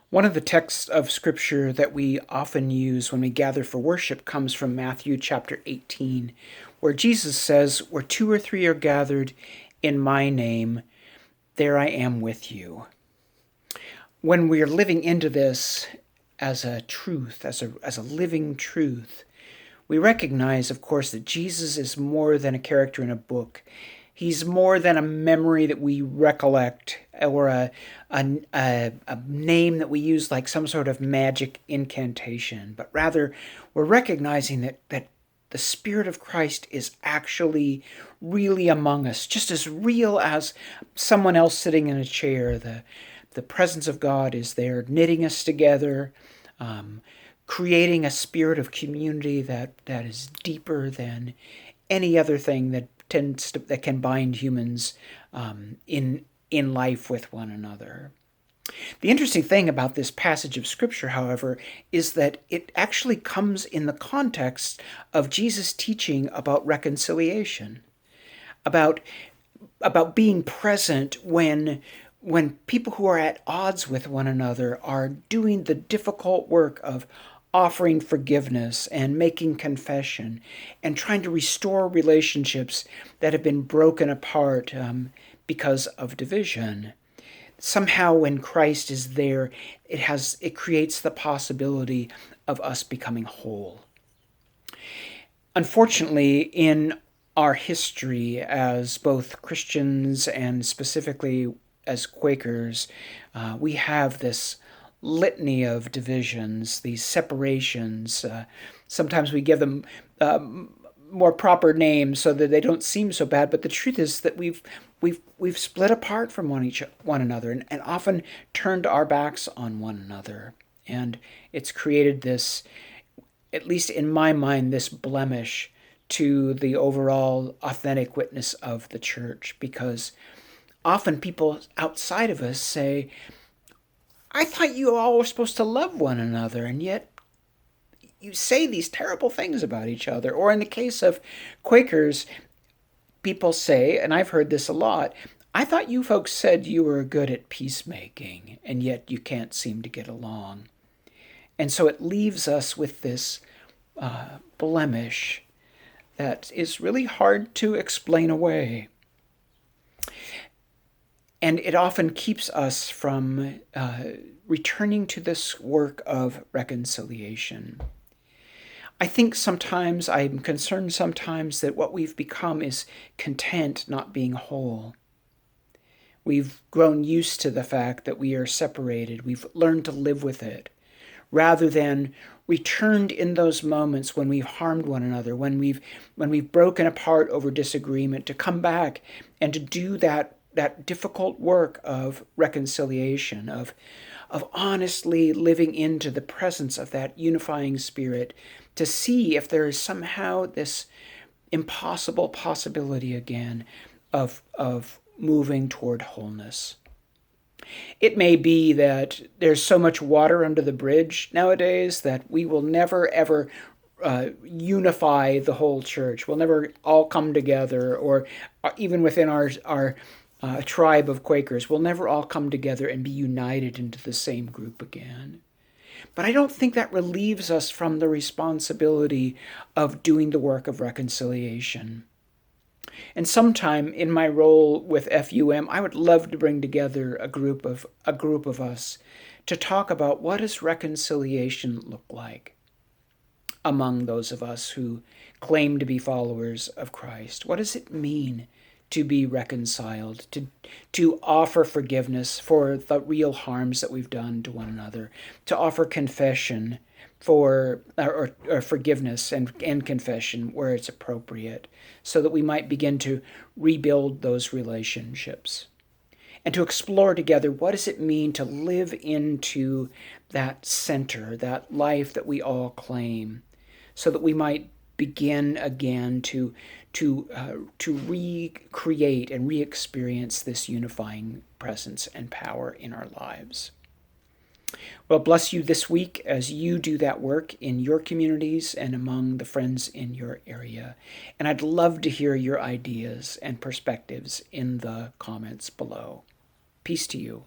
One of the texts of Scripture that we often use when we gather for worship comes from Matthew chapter 18, where Jesus says, "Where two or three are gathered in my name, there I am with you." When we are living into this as a truth, as a living truth, we recognize, of course, that Jesus is more than a character in a book. He's more than a memory that we recollect or a name that we use like some sort of magic incantation, but rather we're recognizing that the Spirit of Christ is actually really among us, just as real as someone else sitting in a chair. The presence of God is there, knitting us together, creating a spirit of community that is deeper than any other thing that can bind humans in life with one another. The interesting thing about this passage of Scripture, however, is that it actually comes in the context of Jesus' teaching about reconciliation, about being present when people who are at odds with one another are doing the difficult work of offering forgiveness and making confession and trying to restore relationships that have been broken apart because of division. Somehow when Christ is there, it creates the possibility of us becoming whole. Unfortunately, in our history as both Christians and specifically as Quakers, we have this litany of divisions, these separations. Sometimes we give them more proper names so that they don't seem so bad. But the truth is that we've split apart from one another and often turned our backs on one another. And it's created this, at least in my mind, this blemish to the overall authentic witness of the church, because often people outside of us say, "I thought you all were supposed to love one another, and yet you say these terrible things about each other." Or in the case of Quakers, people say, and I've heard this a lot, "I thought you folks said you were good at peacemaking, and yet you can't seem to get along." And so it leaves us with this blemish that is really hard to explain away. And it often keeps us from returning to this work of reconciliation. I think sometimes, I'm concerned sometimes that what we've become is content not being whole. We've grown used to the fact that we are separated. We've learned to live with it, rather than returned in those moments when we've harmed one another, when we've broken apart over disagreement, to come back and to do that difficult work of reconciliation, of honestly living into the presence of that unifying Spirit, to see if there is somehow this impossible possibility again of moving toward wholeness. It may be that there's so much water under the bridge nowadays that we will never ever unify the whole church. We'll never all come together, or even within our tribe of Quakers, we'll never all come together and be united into the same group again. But I don't think that relieves us from the responsibility of doing the work of reconciliation. And sometime in my role with FUM, I would love to bring together a group of us to talk about what does reconciliation look like among those of us who claim to be followers of Christ. What does it mean to be reconciled, to offer forgiveness for the real harms that we've done to one another, to offer confession or forgiveness and confession where it's appropriate, so that we might begin to rebuild those relationships, and to explore together what does it mean to live into that center, that life that we all claim, so that we might begin again to recreate and re-experience this unifying presence and power in our lives. Well, bless you this week as you do that work in your communities and among the friends in your area. And I'd love to hear your ideas and perspectives in the comments below. Peace to you.